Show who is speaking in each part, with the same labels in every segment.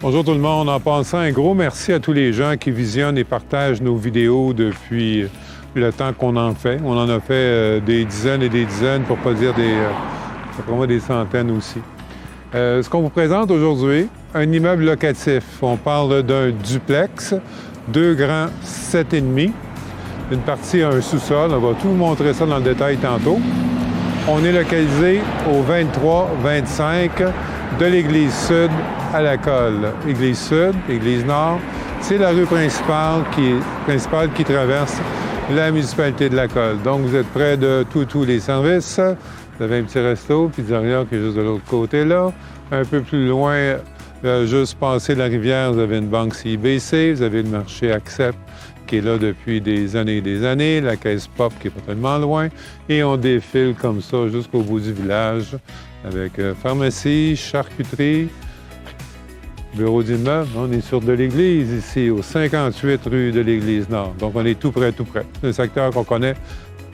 Speaker 1: Bonjour tout le monde. En passant, un gros merci à tous les gens qui visionnent et partagent nos vidéos depuis le temps qu'on en fait. On en a fait des dizaines et des dizaines, pour ne pas dire des centaines aussi. Ce qu'on vous présente aujourd'hui, un immeuble locatif. On parle d'un duplex, 2 grands 7,5, une partie un sous-sol. On va tout vous montrer ça dans le détail tantôt. On est localisé au 23-25 de l'église sud à la Colle. Église sud, église nord, c'est la rue principale qui traverse la municipalité de la Colle. Donc, vous êtes près de tous les services. Vous avez un petit resto, pizzeria qui est juste de l'autre côté là. Un peu plus loin, juste passé la rivière, vous avez une banque CIBC, vous avez le marché Accept qui est là depuis des années et des années, la caisse Pop qui est pas tellement loin, et on défile comme ça jusqu'au bout du village avec pharmacie, charcuterie, bureau d'immeuble. On est sur de l'église ici, au 58 rue de l'église Nord. Donc, on est tout près, tout près. C'est un secteur qu'on connaît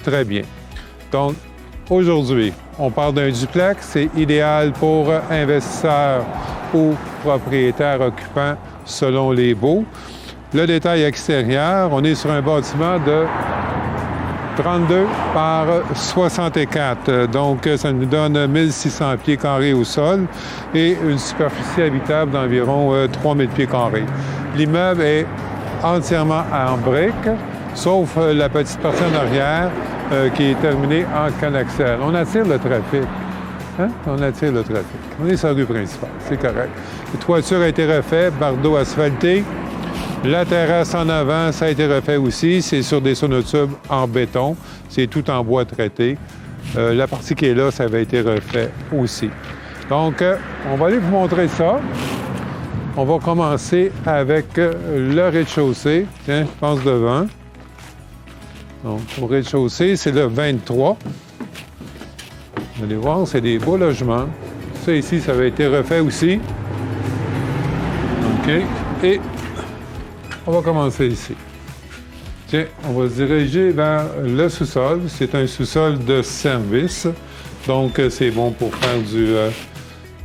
Speaker 1: très bien. Donc, aujourd'hui, on parle d'un duplex. C'est idéal pour investisseurs ou propriétaires occupants selon les baux. Le détail extérieur, on est sur un bâtiment de 32 par 64. Donc, ça nous donne 1600 pieds carrés au sol et une superficie habitable d'environ 3000 pieds carrés. L'immeuble est entièrement en briques, sauf la petite partie en arrière qui est terminée en canaxel. On attire le trafic. Hein? On attire le trafic. On est sur la rue principale, c'est correct. La toiture a été refaite, bardeau asphalté. La terrasse en avant, ça a été refait aussi. C'est sur des sonotubes en béton. C'est tout en bois traité. La partie qui est là, ça avait été refait aussi. Donc, on va aller vous montrer ça. On va commencer avec le rez-de-chaussée. Tiens, je passe devant. Donc, au rez-de-chaussée, c'est le 23. Vous allez voir, c'est des beaux logements. Ça ici, ça avait été refait aussi. OK. Et on va commencer ici. Tiens, on va se diriger vers le sous-sol. C'est un sous-sol de service. Donc, c'est bon pour faire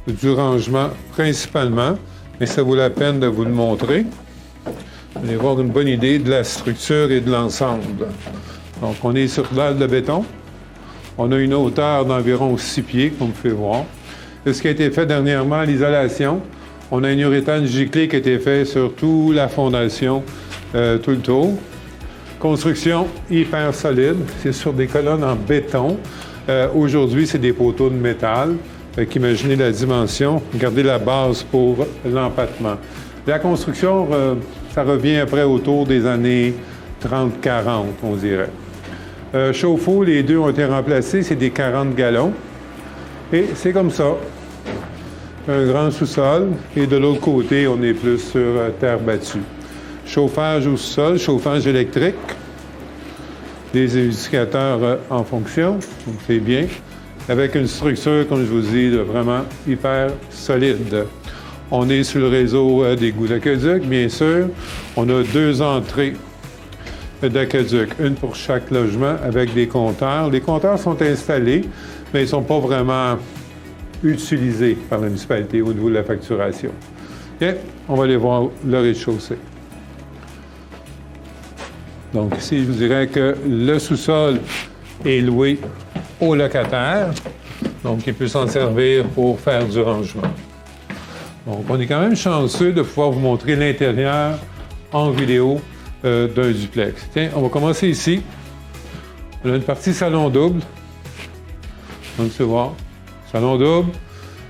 Speaker 1: du rangement principalement. Mais ça vaut la peine de vous le montrer. Vous allez avoir une bonne idée de la structure et de l'ensemble. Donc, on est sur dalle de béton. On a une hauteur d'environ 6 pieds, comme vous pouvez voir. Et ce qui a été fait dernièrement, l'isolation. On a une uréthane giclée qui a été faite sur toute la fondation, tout le tour. Construction hyper solide. C'est sur des colonnes en béton. Aujourd'hui, c'est des poteaux de métal. Imaginez la dimension. Regardez la base pour l'empattement. La construction, ça revient après autour des années 30-40, on dirait. Chauffe-eau, les deux ont été remplacés. C'est des 40 gallons. Et c'est comme ça. Un grand sous-sol, et de l'autre côté, on est plus sur terre battue. Chauffage au sous-sol, chauffage électrique, des indicateurs en fonction, donc c'est bien, avec une structure, comme je vous dis, vraiment hyper solide. On est sur le réseau d'égouts d'aqueduc, bien sûr. On a 2 entrées d'aqueduc, une pour chaque logement, avec des compteurs. Les compteurs sont installés, mais ils ne sont pas vraiment utilisés par la municipalité au niveau de la facturation. Bien, on va aller voir le rez-de-chaussée. Donc ici, je vous dirais que le sous-sol est loué aux locataires, donc il peut s'en servir pour faire du rangement. Donc on est quand même chanceux de pouvoir vous montrer l'intérieur en vidéo d'un duplex. Tiens, on va commencer ici. On a une partie salon double. Donc, tu vois, salon double.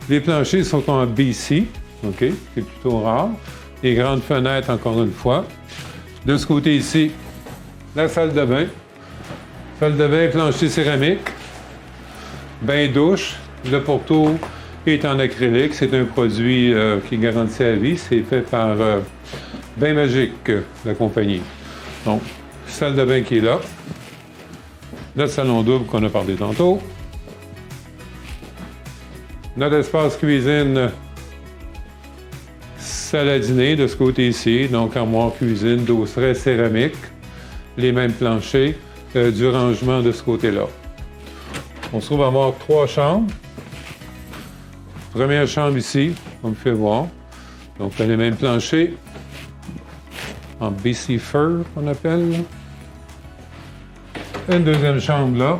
Speaker 1: Les planchers sont en BC, OK, c'est plutôt rare. Les grandes fenêtres, encore une fois. De ce côté ici, la salle de bain. Salle de bain, plancher céramique. Bain-douche. Le poteau est en acrylique. C'est un produit qui est garanti à vie. C'est fait par Bain Magique, la compagnie. Donc, salle de bain qui est là. Le salon double qu'on a parlé tantôt. Notre espace cuisine salle à dîner de ce côté-ci, donc armoire cuisine, dosseret céramique, les mêmes planchers, du rangement de ce côté-là. On se trouve à avoir 3 chambres. Première chambre ici, on me fait voir. Donc, on a les mêmes planchers en BC Fir, on appelle. Une deuxième chambre là.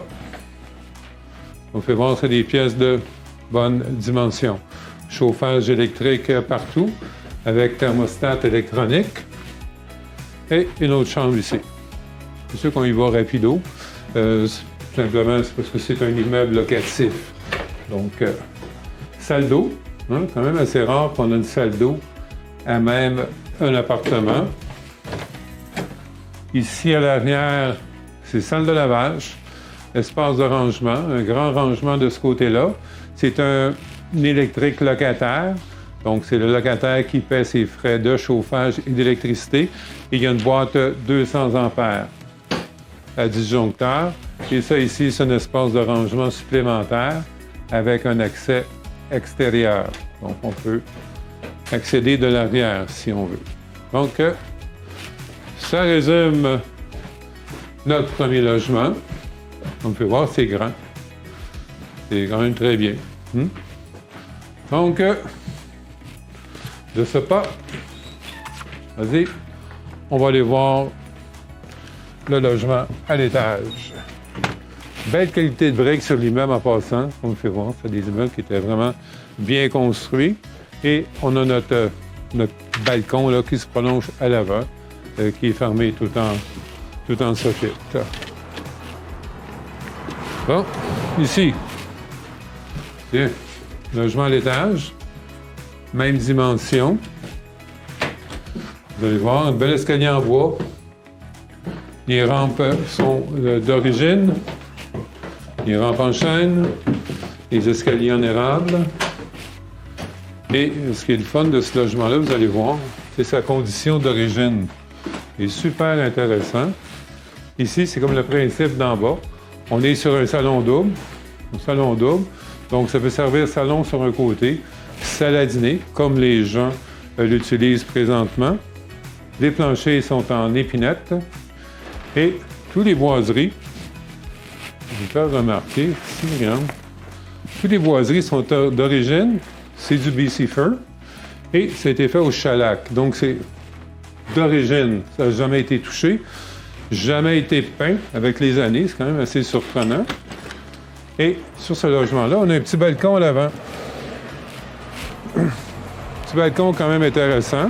Speaker 1: On fait voir, c'est des pièces de bonne dimension. Chauffage électrique partout, avec thermostat électronique. Et une autre chambre ici. C'est sûr qu'on y va rapido. Simplement, c'est parce que c'est un immeuble locatif. Donc, salle d'eau. Hein, quand même assez rare qu'on a une salle d'eau à même un appartement. Ici, à l'arrière, c'est salle de lavage, espace de rangement, un grand rangement de ce côté-là. C'est un électrique locataire. Donc, c'est le locataire qui paie ses frais de chauffage et d'électricité. Et il y a une boîte 200 ampères à disjoncteur. Et ça, ici, c'est un espace de rangement supplémentaire avec un accès extérieur. Donc, on peut accéder de l'arrière si on veut. Donc, ça résume notre premier logement. On peut voir, c'est grand. C'est quand même très bien. Donc, de ce pas, vas-y, on va aller voir le logement à l'étage. Belle qualité de briques sur l'immeuble en passant, on me fait voir. C'est des immeubles qui étaient vraiment bien construits. Et on a notre balcon là, qui se prolonge à l'avant, qui est fermé tout en socket. Bon, ici, tiens, logement à l'étage, même dimension. Vous allez voir, un bel escalier en bois. Les rampes sont d'origine. Les rampes en chaîne, les escaliers en érable. Et ce qui est le fun de ce logement-là, vous allez voir, c'est sa condition d'origine. Il est super intéressant. Ici, c'est comme le principe d'en bas. On est sur un salon double. Donc, ça peut servir salon sur un côté, salle à dîner, comme les gens l'utilisent présentement. Les planchers sont en épinette. Et tous les boiseries, je vais faire remarquer, ici, regarde, toutes les boiseries sont d'origine, c'est du BC Fir, et ça a été fait au shellac. Donc, c'est d'origine, ça n'a jamais été touché, jamais été peint avec les années, c'est quand même assez surprenant. Et sur ce logement-là, on a un petit balcon à l'avant. Petit balcon quand même intéressant.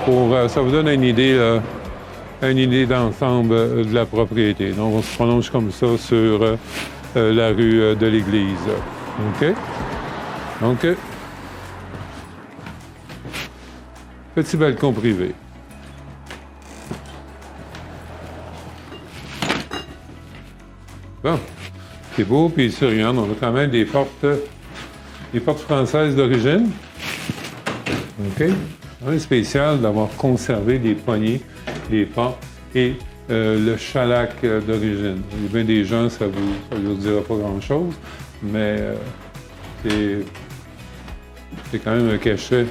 Speaker 1: Ça vous donne une idée, d'ensemble de la propriété. Donc, on se prolonge comme ça sur la rue de l'église. OK? Donc, petit balcon privé. Bon, c'est beau, puis ici, regarde, on a quand même des portes françaises d'origine. OK? C'est spécial d'avoir conservé les poignées, les pas et le shellac d'origine. Il y a bien des gens, ça ne vous dira pas grand-chose, mais c'est quand même un cachet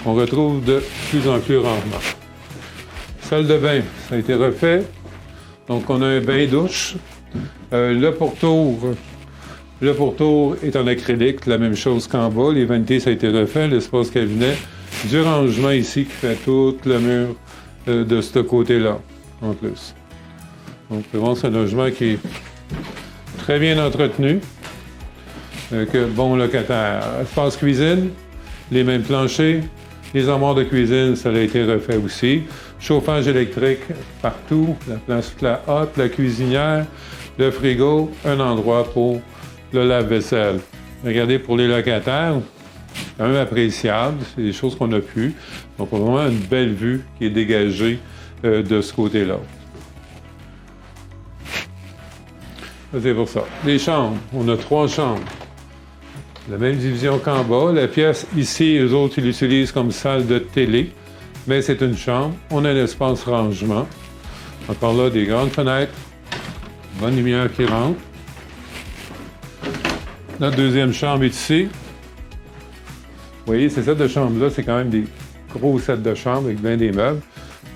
Speaker 1: qu'on retrouve de plus en plus rarement. Salle de bain, ça a été refait. Donc, on a un bain-douche. Le pourtour est en acrylique, la même chose qu'en bas. Les vanités, ça a été refait. L'espace cabinet. Du rangement ici qui fait tout le mur de ce côté-là, en plus. Donc, c'est un logement qui est très bien entretenu, avec bon locataire. Espace cuisine, les mêmes planchers. Les armoires de cuisine, ça a été refait aussi. Chauffage électrique partout, la place la hotte, la cuisinière, le frigo, un endroit pour le lave-vaisselle. Regardez, pour les locataires, quand même appréciable, c'est des choses qu'on a pu. Donc, on a vraiment une belle vue qui est dégagée de ce côté-là. C'est pour ça. Les chambres, on a 3 chambres. La même division qu'en bas. La pièce ici, eux autres, ils l'utilisent comme salle de télé, mais c'est une chambre. On a un espace rangement. Encore là, des grandes fenêtres, Bonne lumière qui rentre. Notre deuxième chambre est ici. Vous voyez, ces sets de chambres-là, c'est quand même des gros sets de chambres avec bien des meubles.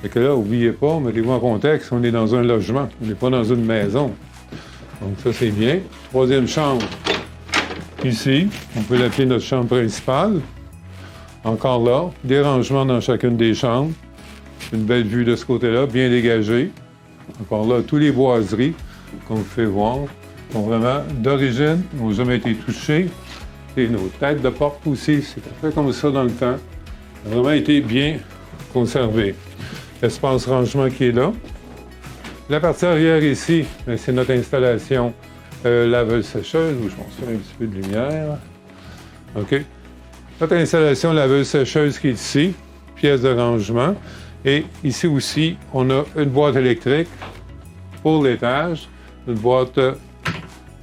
Speaker 1: Fait que là, n'oubliez pas, mettez-vous en contexte, on est dans un logement, on n'est pas dans une maison. Donc ça, c'est bien. Troisième chambre, ici. On peut l'appeler notre chambre principale. Encore là, des rangements dans chacune des chambres. Une belle vue de ce côté-là, bien dégagée. Encore là, tous les boiseries, comme vous pouvez voir, sont vraiment d'origine, n'ont jamais été touchées. Et nos têtes de porte aussi, c'est fait comme ça dans le temps. Ça a vraiment été bien conservé. L'espace rangement qui est là. La partie arrière ici, c'est notre installation laveuse-sécheuse, où je pense faire un petit peu de lumière. OK. Notre installation laveuse-sécheuse qui est ici, pièce de rangement. Et ici aussi, on a une boîte électrique pour l'étage, une boîte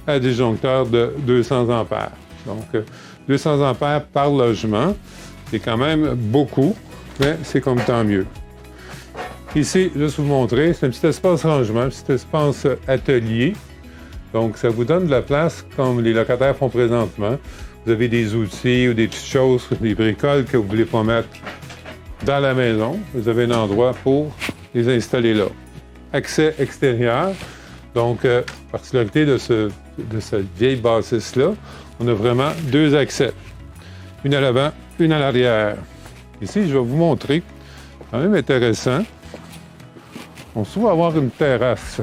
Speaker 1: à disjoncteur de 200 ampères. Donc, 200 ampères par logement, c'est quand même beaucoup, mais c'est comme tant mieux. Ici, juste vous montrer, c'est un petit espace rangement, un petit espace atelier. Donc, ça vous donne de la place comme les locataires font présentement. Vous avez des outils ou des petites choses, des bricoles que vous ne voulez pas mettre dans la maison. Vous avez un endroit pour les installer là. Accès extérieur. Donc, particularité de cette vieille bâtisse-là, on a vraiment deux accès. Une à l'avant, une à l'arrière. Ici, je vais vous montrer, quand même intéressant. On se trouve avoir une terrasse.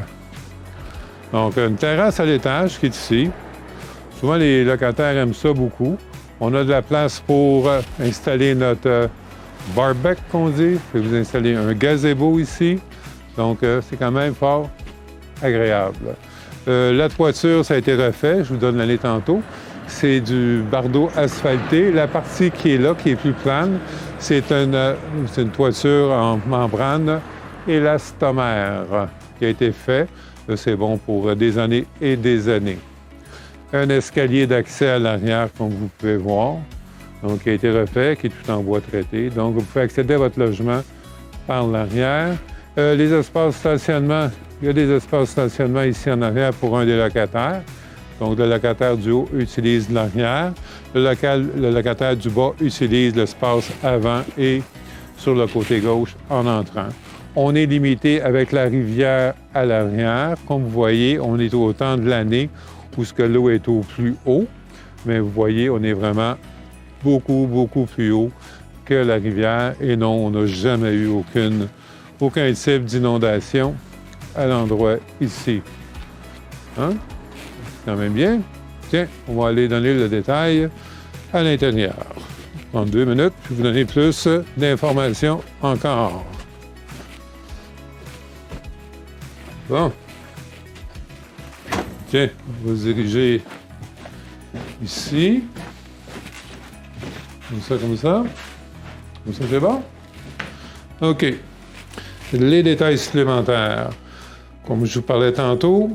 Speaker 1: Donc, une terrasse à l'étage qui est ici. Souvent, les locataires aiment ça beaucoup. On a de la place pour installer notre barbecue, qu'on dit. Vous installer un gazebo ici. Donc, c'est quand même fort agréable. La toiture, ça a été refait. Je vous donne l'année tantôt. C'est du bardeau asphalté. La partie qui est là, qui est plus plane, c'est une toiture en membrane élastomère qui a été fait. C'est bon pour des années et des années. Un escalier d'accès à l'arrière, comme vous pouvez voir, donc qui a été refait, qui est tout en bois traité. Donc, vous pouvez accéder à votre logement par l'arrière. Les espaces stationnement, il y a des espaces stationnement ici en arrière pour un des locataires. Donc, le locataire du haut utilise l'arrière. Le locataire du bas utilise l'espace avant et sur le côté gauche en entrant. On est limité avec la rivière à l'arrière. Comme vous voyez, on est au temps de l'année où ce que l'eau est au plus haut. Mais vous voyez, on est vraiment beaucoup, beaucoup plus haut que la rivière. Et non, on n'a jamais eu aucun type d'inondation à l'endroit ici. Hein? C'est quand même bien. Tiens, on va aller donner le détail à l'intérieur. En 2 minutes, je vais vous donner plus d'informations encore. Bon. Tiens, on va se diriger ici. Comme ça, comme ça. Comme ça, c'est bon? OK. Les détails supplémentaires. Comme je vous parlais tantôt,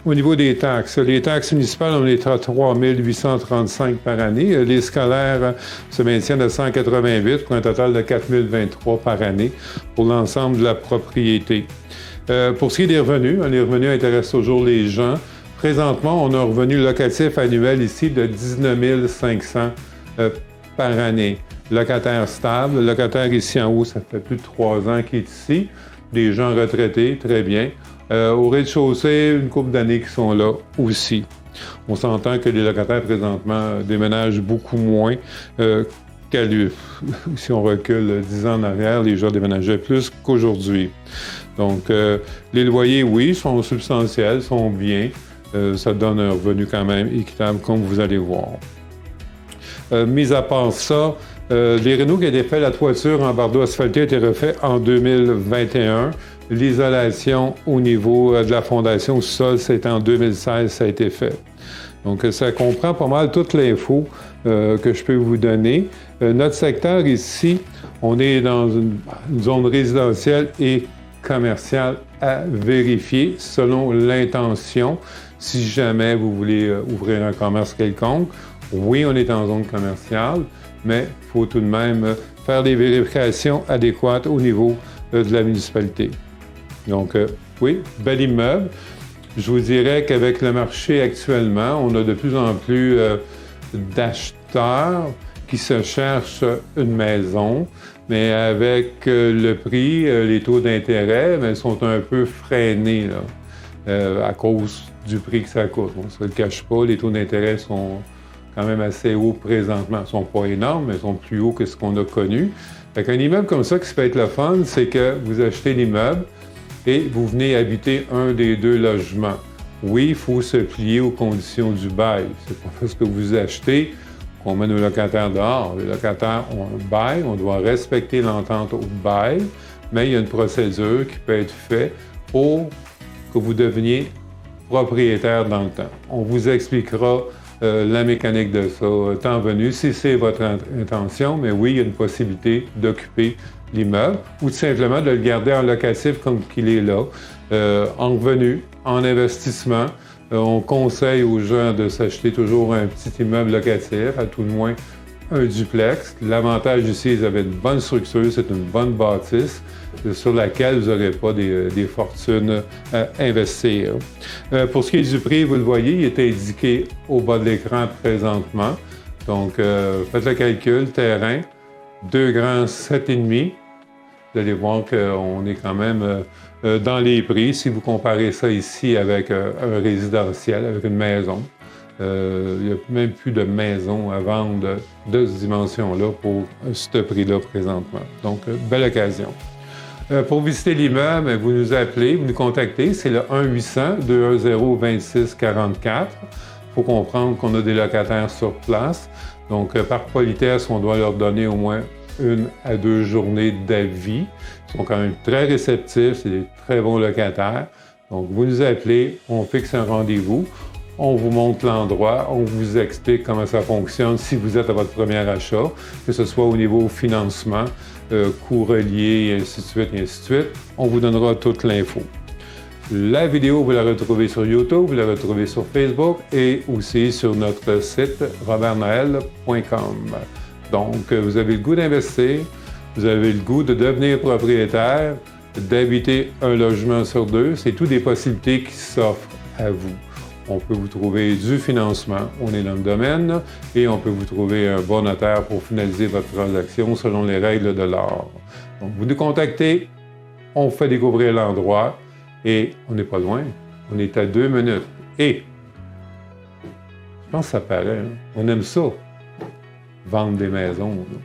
Speaker 1: au niveau des taxes, les taxes municipales, on est à 3 835 par année. Les scolaires se maintiennent à 188 pour un total de 4 023 par année pour l'ensemble de la propriété. Pour ce qui est des revenus, les revenus intéressent toujours les gens. Présentement, on a un revenu locatif annuel ici de 19 500 par année. Locataire stable, le locataire ici en haut, ça fait plus de 3 ans qu'il est ici. Des gens retraités, très bien. Au rez-de-chaussée, une couple d'années qui sont là aussi. On s'entend que les locataires présentement déménagent beaucoup moins si on recule 10 ans en arrière, les gens déménageaient plus qu'aujourd'hui. Donc, les loyers, oui, sont substantiels, sont bien. Ça donne un revenu quand même équitable, comme vous allez voir. Mis à part ça, les rénaux qui étaient faits, la toiture en bardeau asphalté a été refait en 2021. L'isolation au niveau de la fondation au sol, c'est en 2016, ça a été fait. Donc, ça comprend pas mal toute l'info que je peux vous donner. Notre secteur ici, on est dans une zone résidentielle et commerciale à vérifier selon l'intention. Si jamais vous voulez ouvrir un commerce quelconque, oui, on est en zone commerciale, mais il faut tout de même faire des vérifications adéquates au niveau de la municipalité. Donc, oui, bel immeuble. Je vous dirais qu'avec le marché actuellement, on a de plus en plus d'acheteurs qui se cherchent une maison, mais avec le prix, les taux d'intérêt, ils sont un peu freinés là, à cause du prix que ça coûte. On ne se le cache pas, les taux d'intérêt sont quand même assez hauts présentement. Ils ne sont pas énormes, mais ils sont plus hauts que ce qu'on a connu. Fait qu'un immeuble comme ça, qui peut être le fun, c'est que vous achetez l'immeuble et vous venez habiter un des deux logements. Oui, il faut se plier aux conditions du bail. C'est pas parce que vous achetez qu'on met nos locataires dehors. Les locataires ont un bail, on doit respecter l'entente au bail, mais il y a une procédure qui peut être faite pour que vous deveniez propriétaire dans le temps. On vous expliquera la mécanique de ça, temps venu, si c'est votre intention, mais oui, il y a une possibilité d'occuper l'immeuble ou tout simplement de le garder en locatif comme qu'il est là, en revenu, en investissement. On conseille aux gens de s'acheter toujours un petit immeuble locatif, à tout le moins un duplex. L'avantage ici, vous avez une bonne structure, c'est une bonne bâtisse sur laquelle vous n'aurez pas des fortunes à investir. Pour ce qui est du prix, vous le voyez, il est indiqué au bas de l'écran présentement. Donc, faites le calcul, terrain, 2 grands 7,5. Vous allez voir qu'on est quand même dans les prix. Si vous comparez ça ici avec un résidentiel, avec une maison, il n'y a même plus de maison à vendre de cette dimension-là pour ce prix-là présentement. Donc, belle occasion. Pour visiter l'immeuble, vous nous appelez, vous nous contactez, c'est le 1-800-210-2644. Il faut comprendre qu'on a des locataires sur place. Donc, par politesse, on doit leur donner au moins 1 à 2 journées d'avis. Ils sont quand même très réceptifs, c'est des très bons locataires. Donc, vous nous appelez, on fixe un rendez-vous. On vous montre l'endroit, on vous explique comment ça fonctionne si vous êtes à votre premier achat, que ce soit au niveau financement, coûts reliés, et ainsi de suite, et ainsi de suite. On vous donnera toute l'info. La vidéo, vous la retrouvez sur YouTube, vous la retrouvez sur Facebook et aussi sur notre site robertnoel.com. Donc, vous avez le goût d'investir, vous avez le goût de devenir propriétaire, d'habiter un logement sur 2, c'est toutes des possibilités qui s'offrent à vous. On peut vous trouver du financement, on est dans le domaine, et on peut vous trouver un bon notaire pour finaliser votre transaction selon les règles de l'art. Donc, vous nous contactez, on vous fait découvrir l'endroit, et on n'est pas loin, on est à 2 minutes. Et, je pense que ça paraît, hein? On aime ça, vendre des maisons, là,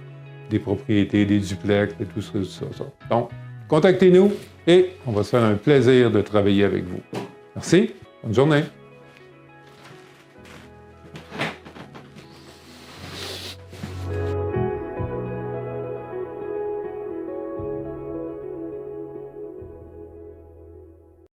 Speaker 1: des propriétés, des duplex, et tout ça. Donc, contactez-nous, et on va se faire un plaisir de travailler avec vous. Merci, bonne journée.